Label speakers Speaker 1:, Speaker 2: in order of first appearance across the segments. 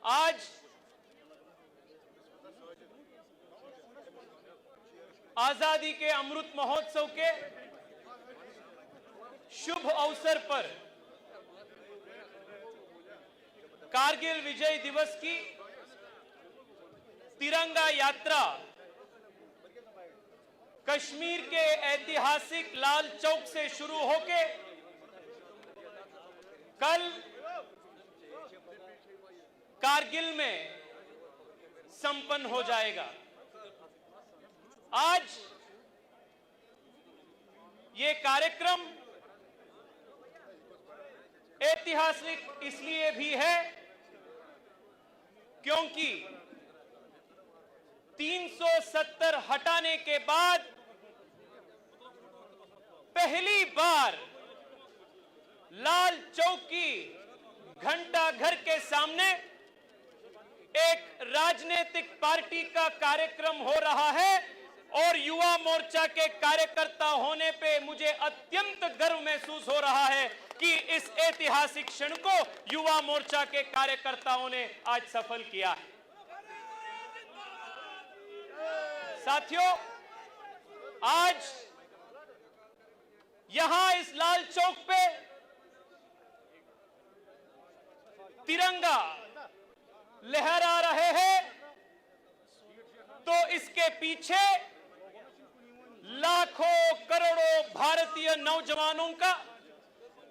Speaker 1: आज आजादी के अमृत महोत्सव के शुभ अवसर पर कारगिल विजय दिवस की तिरंगा यात्रा कश्मीर के ऐतिहासिक लाल चौक से शुरू होके कल कारगिल में संपन्न हो जाएगा। आज ये कार्यक्रम ऐतिहासिक इसलिए भी है क्योंकि 370 हटाने के बाद पहली बार लाल चौक की घंटा घर के सामने एक राजनीतिक पार्टी का कार्यक्रम हो रहा है और युवा मोर्चा के कार्यकर्ता होने पे मुझे अत्यंत गर्व महसूस हो रहा है कि इस ऐतिहासिक क्षण को युवा मोर्चा के कार्यकर्ताओं ने आज सफल किया है। साथियों, आज यहां इस लाल चौक पे तिरंगा लहरा रहे हैं तो इसके पीछे लाखों करोड़ों भारतीय नौजवानों का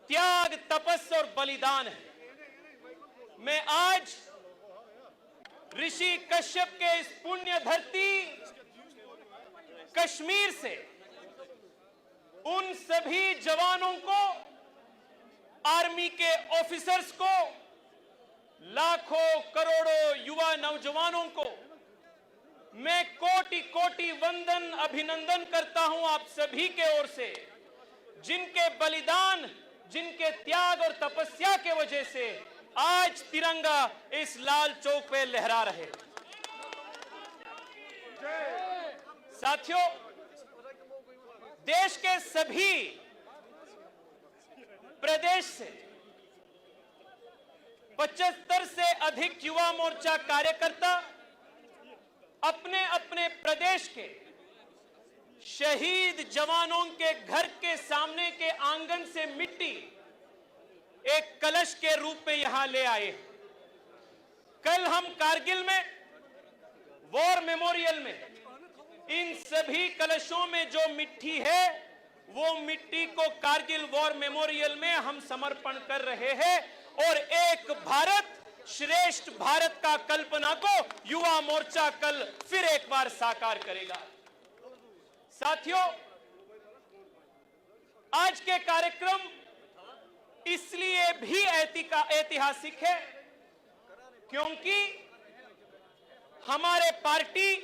Speaker 1: त्याग, तपस्या और बलिदान है। मैं आज ऋषि कश्यप के इस पुण्य धरती कश्मीर से उन सभी जवानों को, आर्मी के ऑफिसर्स को, लाखों करोड़ों युवा नौजवानों को मैं कोटि कोटि वंदन, अभिनंदन करता हूं आप सभी के ओर से, जिनके बलिदान, जिनके त्याग और तपस्या के वजह से आज तिरंगा इस लाल चौक पे लहरा रहे। साथियों, देश के सभी प्रदेश से 75 से अधिक युवा मोर्चा कार्यकर्ता अपने अपने प्रदेश के शहीद जवानों के घर के सामने के आंगन से मिट्टी एक कलश के रूप में यहां ले आए। कल हम कारगिल में वॉर मेमोरियल में इन सभी कलशों में जो मिट्टी है वो मिट्टी को कारगिल वॉर मेमोरियल में हम समर्पण कर रहे हैं और एक भारत श्रेष्ठ भारत का कल्पना को युवा मोर्चा कल फिर एक बार साकार करेगा। साथियों, आज के कार्यक्रम इसलिए भी ऐतिहासिक है क्योंकि हमारे पार्टी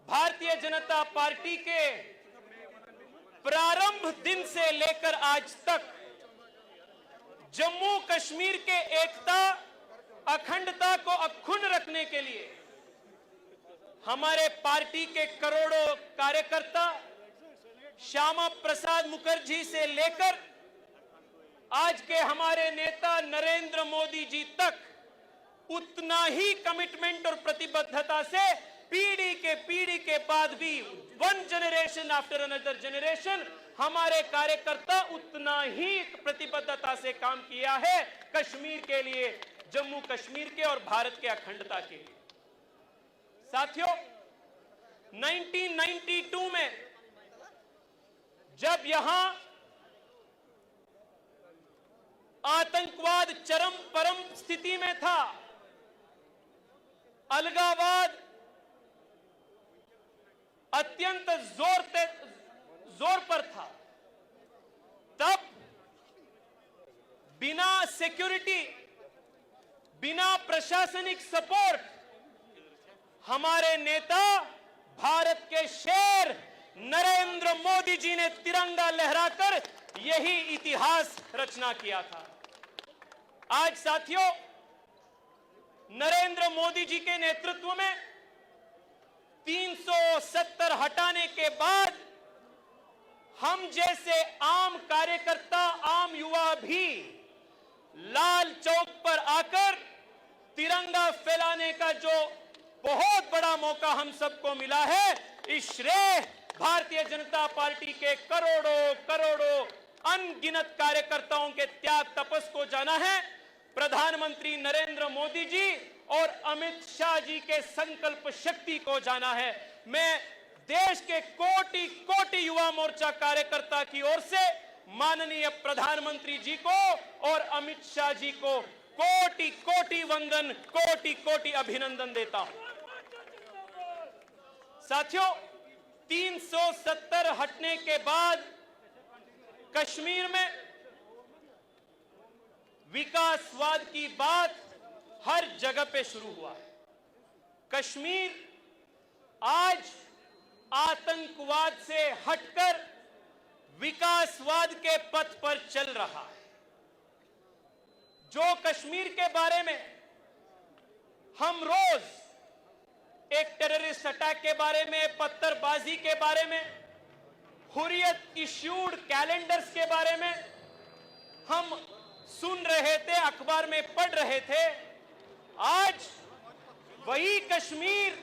Speaker 1: भारतीय जनता पार्टी के प्रारंभ दिन से लेकर आज तक जम्मू कश्मीर के एकता, अखंडता को अक्षुण्ण रखने के लिए हमारे पार्टी के करोड़ों कार्यकर्ता श्यामा प्रसाद मुखर्जी से लेकर आज के हमारे नेता नरेंद्र मोदी जी तक उतना ही कमिटमेंट और प्रतिबद्धता से पीढ़ी के बाद भी one generation after another generation हमारे कार्यकर्ता उतना ही प्रतिबद्धता से काम किया है कश्मीर के लिए, जम्मू कश्मीर के और भारत के अखंडता के लिए। साथियों, 1992 में जब यहां आतंकवाद परम स्थिति में था, अलगाववाद अत्यंत जोर पर था, तब बिना सिक्योरिटी, बिना प्रशासनिक सपोर्ट हमारे नेता भारत के शेर नरेंद्र मोदी जी ने तिरंगा लहराकर यही इतिहास रचना किया था। आज साथियों, नरेंद्र मोदी जी के नेतृत्व में 370 हटाने के बाद हम जैसे आम कार्यकर्ता, आम युवा भी लाल चौक पर आकर तिरंगा फैलाने का जो बहुत बड़ा मौका हम सबको मिला है, इस श्रेय भारतीय जनता पार्टी के करोड़ों करोड़ों अनगिनत कार्यकर्ताओं के त्याग तपस को जाना है। प्रधानमंत्री नरेंद्र मोदी जी और अमित शाह जी के संकल्प शक्ति को जाना है। मैं देश के कोटि कोटि युवा मोर्चा कार्यकर्ता की ओर से माननीय प्रधानमंत्री जी को और अमित शाह जी को कोटि कोटि वंदन, कोटि कोटि अभिनंदन देता हूं। साथियों, 370 हटने के बाद कश्मीर में विकासवाद की बात हर जगह पे शुरू हुआ है। कश्मीर आज आतंकवाद से हटकर विकासवाद के पथ पर चल रहा है। जो कश्मीर के बारे में हम रोज एक टेररिस्ट अटैक के बारे में, पत्थरबाजी के बारे में, हुर्रियत इश्यूड कैलेंडर्स के बारे में हम सुन रहे थे, अखबार में पढ़ रहे थे, आज वही Kashmir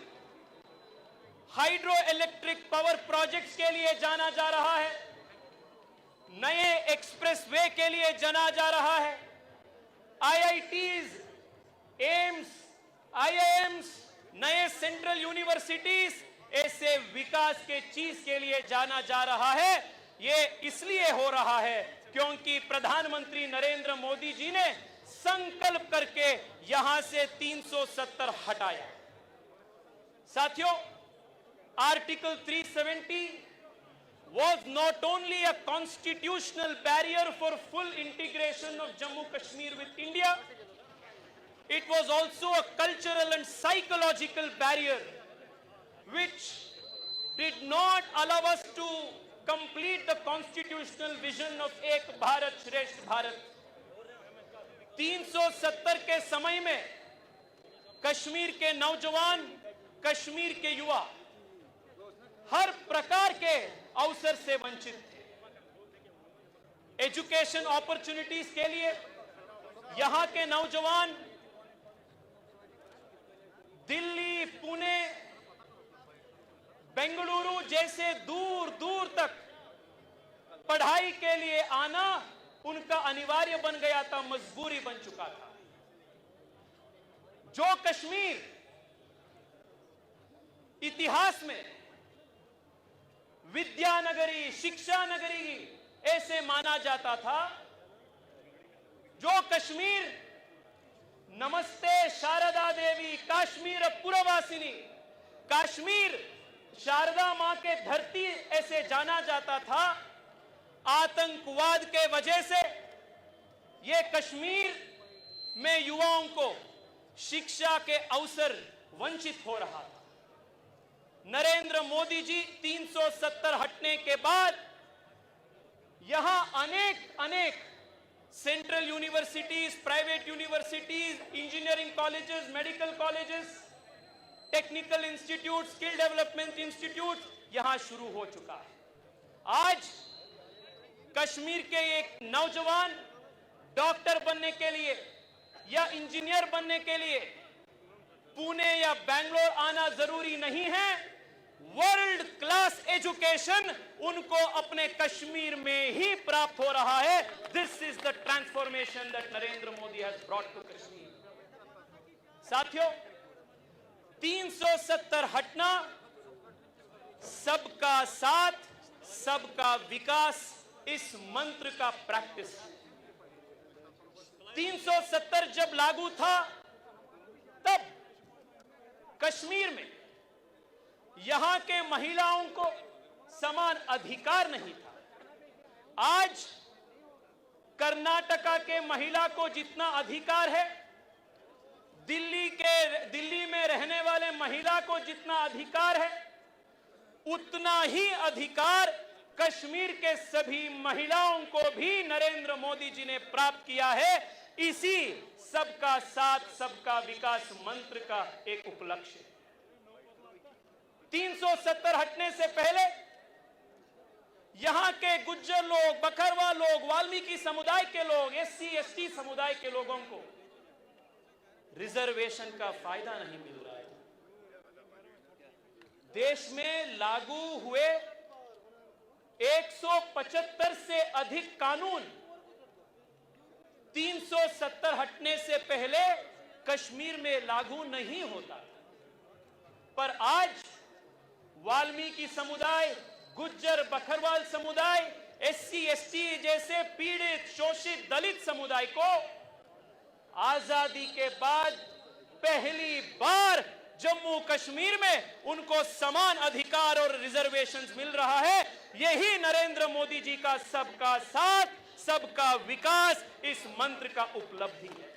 Speaker 1: hydro electric power projects के लिए जाना जा रहा है, नए एक्सप्रेसवे के लिए जाना जा रहा है, आईआईटीज, एम्स, आईआईएम्स, नए सेंट्रल यूनिवर्सिटीज, ऐसे विकास के चीज के लिए जाना जा रहा है। ये इसलिए हो रहा है क्योंकि प्रधानमंत्री नरेंद्र मोदी जी ने संकल्प करके यहां से 370 हटाया। साथियों, article 370 was not only a constitutional barrier for full integration of Jammu Kashmir with India, it was also a cultural and psychological barrier which did not allow us to complete the constitutional vision of Ek Bharat Shresth Bharat. 370 के समय में कश्मीर के नौजवान, कश्मीर के युवा हर प्रकार के अवसर से वंचित थे। एजुकेशन अपॉर्चुनिटीज के लिए यहां के नौजवान दिल्ली, पुणे, बेंगलुरु जैसे दूर दूर तक पढ़ाई के लिए आना उनका अनिवार्य बन गया था, मजबूरी बन चुका था। जो कश्मीर इतिहास में विद्यानगरी, शिक्षा नगरी ऐसे माना जाता था, जो कश्मीर नमस्ते शारदा देवी, काश्मीर पुरवासिनी, कश्मीर शारदा मां के धरती ऐसे जाना जाता था, आतंकवाद के वजह से ये कश्मीर में युवाओं को शिक्षा के अवसर वंचित हो रहा था। नरेंद्र मोदी जी 370 हटने के बाद यहां अनेक central universities, private universities, engineering colleges, medical colleges, technical institute, skill development institute यहां शुरू हो चुका है। आज कश्मीर के एक नौजवान डॉक्टर बनने के लिए या इंजीनियर बनने के लिए पुणे या बेंगलोर आना जरूरी नहीं है। वर्ल्ड क्लास एजुकेशन उनको अपने कश्मीर में ही प्राप्त हो रहा है। This is the transformation that Narendra Modi has brought to Kashmir. साथियों, 370 हटना, सबका साथ, सबका विकास, इस मंत्र का प्रैक्टिस। 370 जब लागू था तब कश्मीर में यहां के महिलाओं को समान अधिकार नहीं था। आज कर्नाटका के महिला को जितना अधिकार है, दिल्ली में रहने वाले महिला को जितना अधिकार है, उतना ही अधिकार कश्मीर के सभी महिलाओं को भी नरेंद्र मोदी जी ने प्राप्त किया है। इसी सबका साथ, सबका विकास मंत्र का एक उपलक्ष्य। 370 हटने से पहले यहां के गुज्जर लोग, बकरवा लोग, वाल्मीकि समुदाय के लोग, एससी एसटी समुदाय के लोगों को रिजर्वेशन का फायदा नहीं मिल रहा है। देश में लागू हुए 175 से अधिक कानून 370 हटने से पहले कश्मीर में लागू नहीं होता, पर आज वाल्मीकि समुदाय, गुज्जर बकरवाल समुदाय, एससी एसटी जैसे पीड़ित शोषित दलित समुदाय को आजादी के बाद पहली बार जम्मू कश्मीर में उनको समान अधिकार और रिजर्वेशंस मिल रहा है। यही नरेंद्र मोदी जी का सबका साथ, सबका विकास इस मंत्र का उपलब्धि है।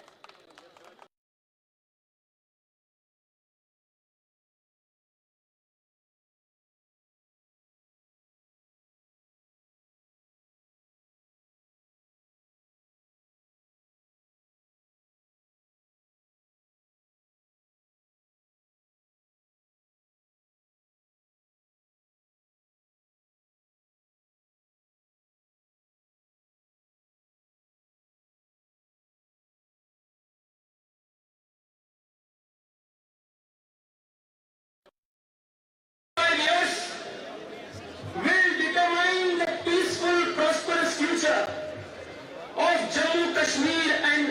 Speaker 2: Kashmir and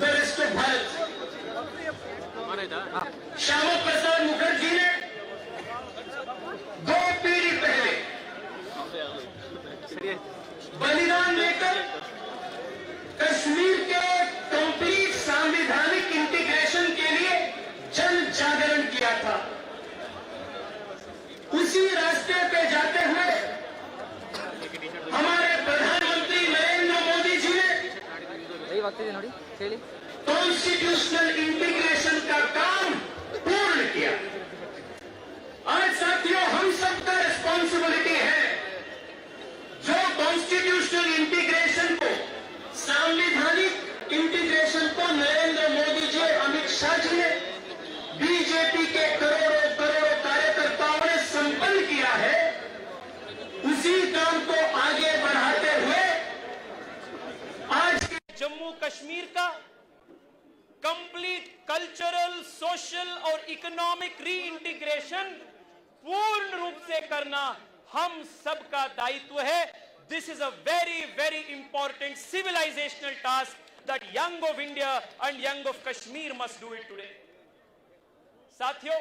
Speaker 2: the rest of Bharat. Shyama Prasad Mukherjee ने 2 पीढ़ी पहले बलिदान देकर कश्मीर के कंप्लीट संवैधानिक इंटीग्रेशन के लिए जन जागरण किया था। उसी रास्ते पे जाते हुए हमारे प्रधानमंत्री नरेंद्र मोदी जी ने कॉन्स्टिट्यूशनल इंटीग्रेशन का काम पूर्ण किया। आज साथियों, हम सबका रिस्पॉन्सिबिलिटी है जो कॉन्स्टिट्यूशनल इंटीग्रेशन को, संवैधानिक इंटीग्रेशन को नरेंद्र मोदी जी, अमित शाह जी ने, बीजेपी के करोड़ों करोड़ों कार्यकर्ताओं ने संपन्न किया है, उसी काम को आगे बढ़ाते हुए आज
Speaker 1: जम्मू कश्मीर का कंप्लीट कल्चरल, सोशल और इकोनॉमिक री इंटीग्रेशन पूर्ण रूप से करना हम सबका दायित्व है। This is a very very important civilisational task that young of India and young of Kashmir must do it today. साथियों,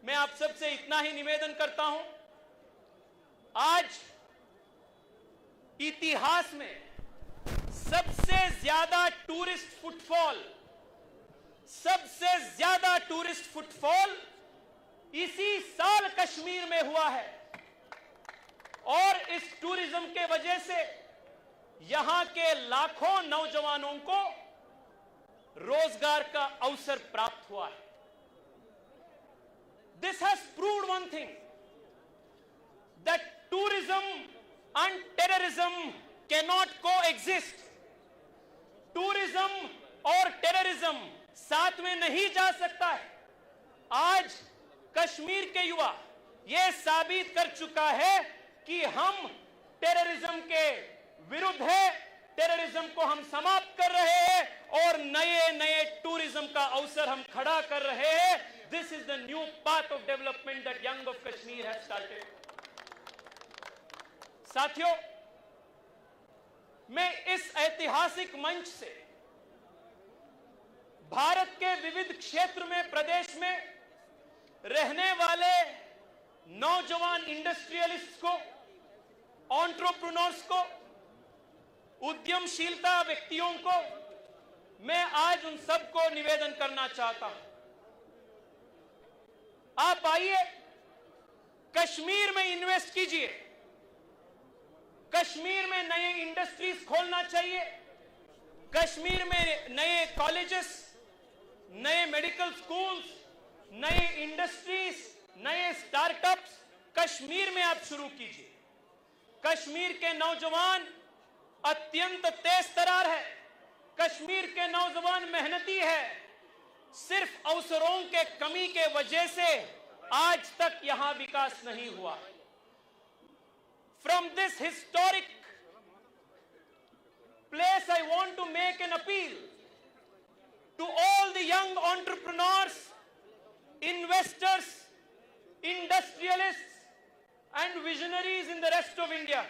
Speaker 1: मैं आप सबसे इतना ही निवेदन करता हूं, आज इतिहास में सबसे ज्यादा टूरिस्ट फुटफॉल इसी साल कश्मीर में हुआ है और इस टूरिज्म के वजह से यहां के लाखों नौजवानों को रोजगार का अवसर प्राप्त हुआ है। This has proved one thing, that tourism and terrorism cannot coexist. Tourism और टेररिज्म साथ में नहीं जा सकता है। आज कश्मीर के युवा यह साबित कर चुका है कि हम टेररिज्म के विरुद्ध है, टेररिज्म को हम समाप्त कर रहे हैं और नए नए टूरिज्म का अवसर हम खड़ा कर रहे हैं। This is the new path of development that young of Kashmir has started. साथियों, मैं इस ऐतिहासिक मंच से भारत के विविध क्षेत्र में, प्रदेश में रहने वाले नौजवान इंडस्ट्रियलिस्ट को, एंटरप्रेन्योर्स को, उद्यमशीलता व्यक्तियों को, मैं आज उन सबको निवेदन करना चाहता हूं, आप आइए, कश्मीर में इन्वेस्ट कीजिए। कश्मीर में नए इंडस्ट्रीज खोलना चाहिए, कश्मीर में नए कॉलेजेस, नए मेडिकल स्कूल्स, नए इंडस्ट्रीज, नए स्टार्टअप्स कश्मीर में आप शुरू कीजिए। कश्मीर के नौजवान अत्यंत तेज तरार है, कश्मीर के नौजवान मेहनती है। सिर्फ अवसरों के कमी के वजह से आज तक यहां विकास नहीं हुआ। From this historic place, I want to make an appeal to all the young entrepreneurs, investors, industrialists, and visionaries in the rest of India.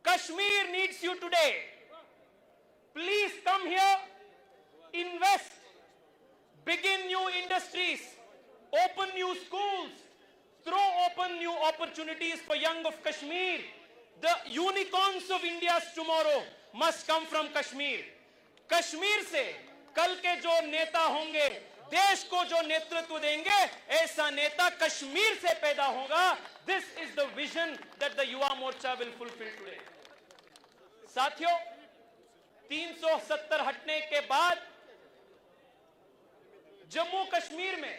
Speaker 1: Kashmir needs you today. Please come here, invest, begin new industries, open new schools, throw open new opportunities for young of Kashmir. The unicorns of India's tomorrow must come from Kashmir. Kashmir से कल के जो नेता होंगे, देश को जो नेतृत्व देंगे, ऐसा नेता कश्मीर से पैदा होगा. This is the vision that the Yuva Morcha will fulfill today. साथियों, 370 हटने के बाद जम्मू कश्मीर में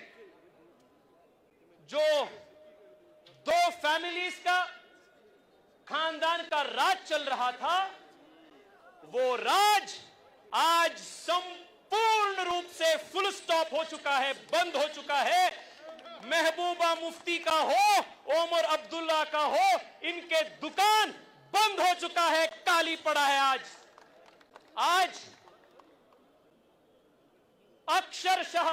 Speaker 1: जो दो फैमिलीज का, खानदान का राज चल रहा था, वो राज आज संपूर्ण रूप से फुल स्टॉप हो चुका है, बंद हो चुका है. महबूबा मुफ्ती का हो, ओमर अब्दुल्ला का हो, इनके दुकान बंद हो चुका है, काली पड़ा है. आज अक्षरशः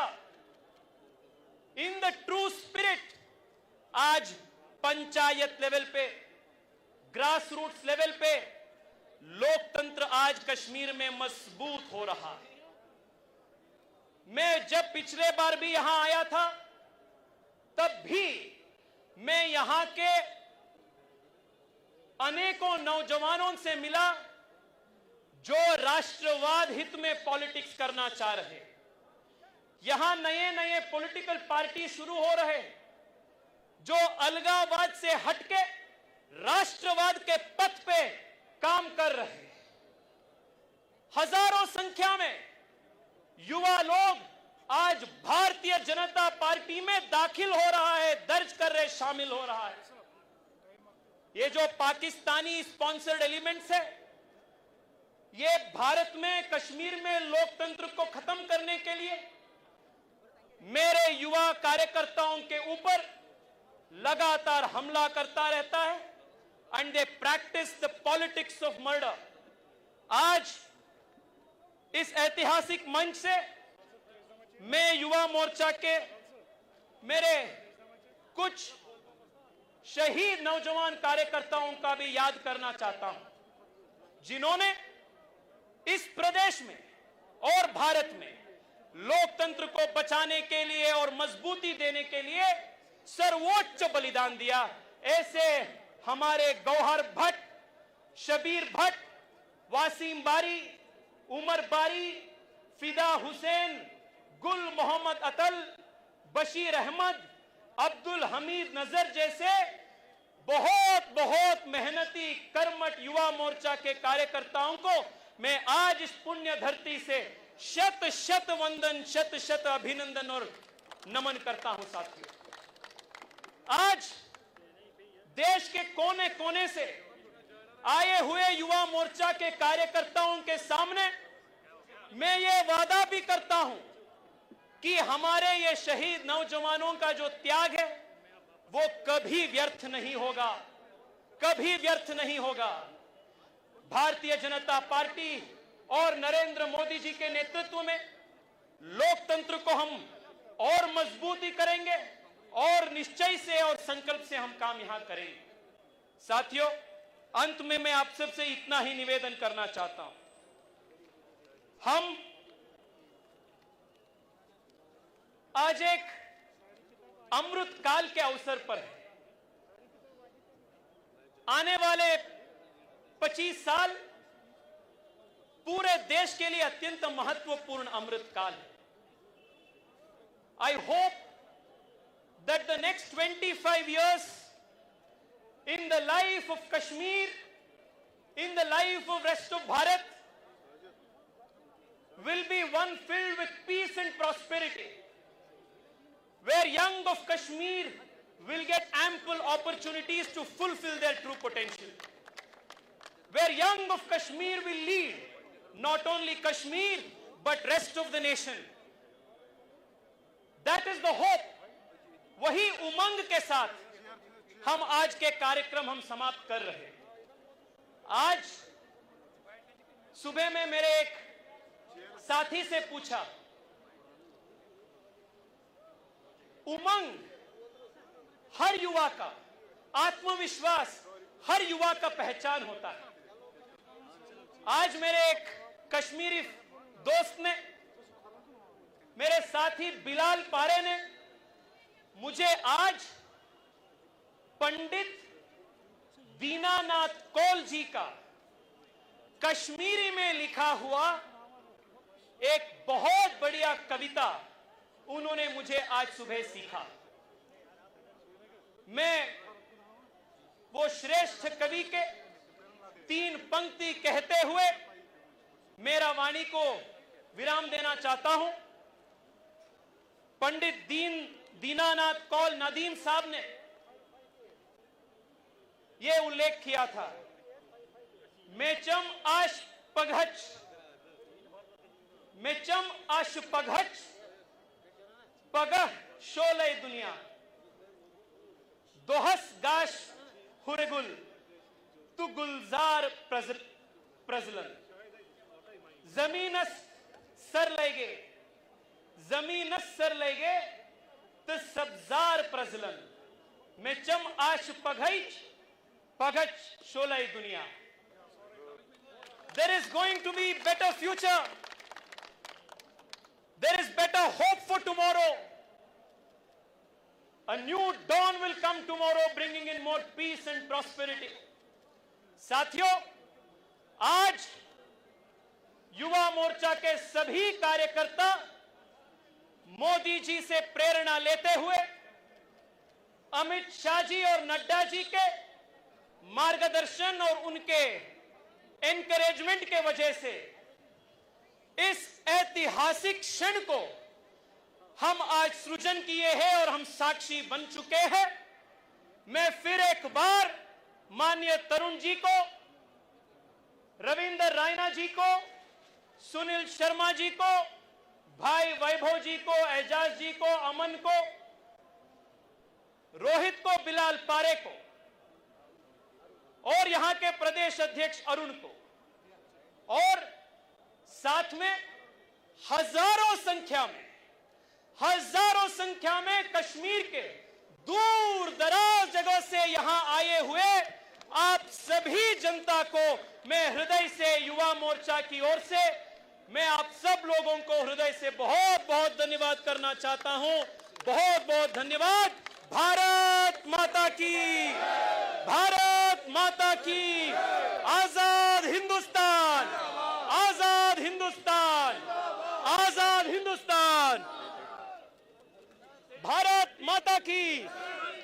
Speaker 1: इन द ट्रू स्पिरिट आज पंचायत लेवल पे, ग्रास रूट्स लेवल पे लोकतंत्र आज कश्मीर में मजबूत हो रहा है. मैं जब पिछले बार भी यहां आया था, तब भी मैं यहां के अनेकों नौजवानों से मिला जो राष्ट्रवाद हित में पॉलिटिक्स करना चाह रहे. यहां नए नए पॉलिटिकल पार्टी शुरू हो रहे जो अलगाववाद से हटके राष्ट्रवाद के पथ पे काम कर रहे हैं. हजारों संख्या में युवा लोग आज भारतीय जनता पार्टी में दाखिल हो रहा है, दर्ज कर रहे, शामिल हो रहा है. ये जो पाकिस्तानी स्पॉन्सर्ड एलिमेंट्स है, ये भारत में, कश्मीर में लोकतंत्र को खत्म करने के लिए मेरे युवा कार्यकर्ताओं के ऊपर लगातार हमला करता रहता है. And they practice the politics of murder. आज इस ऐतिहासिक मंच से मैं युवा मोर्चा के मेरे कुछ शहीद नौजवान कार्यकर्ताओं का भी याद करना चाहता हूं, जिन्होंने इस प्रदेश में और भारत में लोकतंत्र को बचाने के लिए और मजबूती देने के लिए सर्वोच्च बलिदान दिया. ऐसे हमारे गौहर भट्ट, शबीर भट्ट, वासीम बारी, उमर बारी, फिदा हुसैन, गुल मोहम्मद अतल, बशीर अहमद, अब्दुल हमीद नजर जैसे बहुत बहुत मेहनती कर्मठ युवा मोर्चा के कार्यकर्ताओं को मैं आज इस पुण्य धरती से शत शत वंदन, शत शत अभिनंदन और नमन करता हूं. साथियों, आज देश के कोने कोने से आए हुए युवा मोर्चा के कार्यकर्ताओं के सामने मैं ये वादा भी करता हूं कि हमारे ये शहीद नौजवानों का जो त्याग है वो कभी व्यर्थ नहीं होगा, कभी व्यर्थ नहीं होगा. भारतीय जनता पार्टी और नरेंद्र मोदी जी के नेतृत्व में लोकतंत्र को हम और मजबूती करेंगे और निश्चय से और संकल्प से हम काम यहां करेंगे. साथियों, अंत में मैं आप सबसे इतना ही निवेदन करना चाहता हूं. हम आज एक अमृत काल के अवसर पर हैं. आने वाले 25 साल पूरे देश के लिए अत्यंत महत्वपूर्ण अमृत काल है. I hope that the next 25 years in the life of Kashmir, in the life of rest of Bharat, will be one filled with peace and prosperity, where young of Kashmir will get ample opportunities to fulfill their true potential, where young of Kashmir will lead not only Kashmir but rest of the nation. That is the hope. वही उमंग के साथ हम आज के कार्यक्रम हम समाप्त कर रहे हैं. आज सुबह में मेरे एक साथी से पूछा, उमंग हर युवा का, आत्मविश्वास हर युवा का पहचान होता है। आज मेरे एक कश्मीरी दोस्त ने, मेरे साथी बिलाल पारे ने मुझे आज पंडित दीनानाथ कौल जी का कश्मीरी में लिखा हुआ एक बहुत बढ़िया कविता उन्होंने मुझे आज सुबह सीखा। मैं वो श्रेष्ठ कवि के 3 पंक्ति कहते हुए मेरा वाणी को विराम देना चाहता हूं। पंडित दीनानाथ कौल नदीम साहब ने यह उल्लेख किया था, मेचम आश पघच, मेचम आश पघच पगह शोले दुनिया, दोहस गाश हुरगुल तु गुलजार प्रजलन, जमीनस सर लेगे, जमीनस सर लेगे तो सब्जार प्रजलन, मेचम आश पघच पघच शोले दुनिया। There is going to be better future. There is better hope for tomorrow. A new dawn will come tomorrow, bringing in more peace and prosperity. साथियों, आज युवा मोर्चा के सभी कार्यकर्ता मोदी जी से प्रेरणा लेते हुए अमित शाह जी और नड्डा जी के मार्गदर्शन और उनके एनकरेजमेंट के वजह से इस ऐतिहासिक क्षण को हम आज सृजन किए हैं और हम साक्षी बन चुके हैं। मैं फिर एक बार माननीय तरुण जी को, रविंदर रायना जी को, सुनील शर्मा जी को, भाई वैभव जी को, एजाज जी को, अमन को, रोहित को, बिलाल पारे को और यहां के प्रदेश अध्यक्ष अरुण को और साथ में हजारों संख्या में कश्मीर के दूर दराज जगह से यहां आए हुए आप सभी जनता को मैं हृदय से, युवा मोर्चा की ओर से मैं आप सब लोगों को हृदय से बहुत बहुत धन्यवाद करना चाहता हूं। बहुत बहुत धन्यवाद। भारत माता की, भारत माता की। आजाद हिंदुस्तान, आजाद हिंदुस्तान, आजाद हिंदुस्तान। भारत माता की।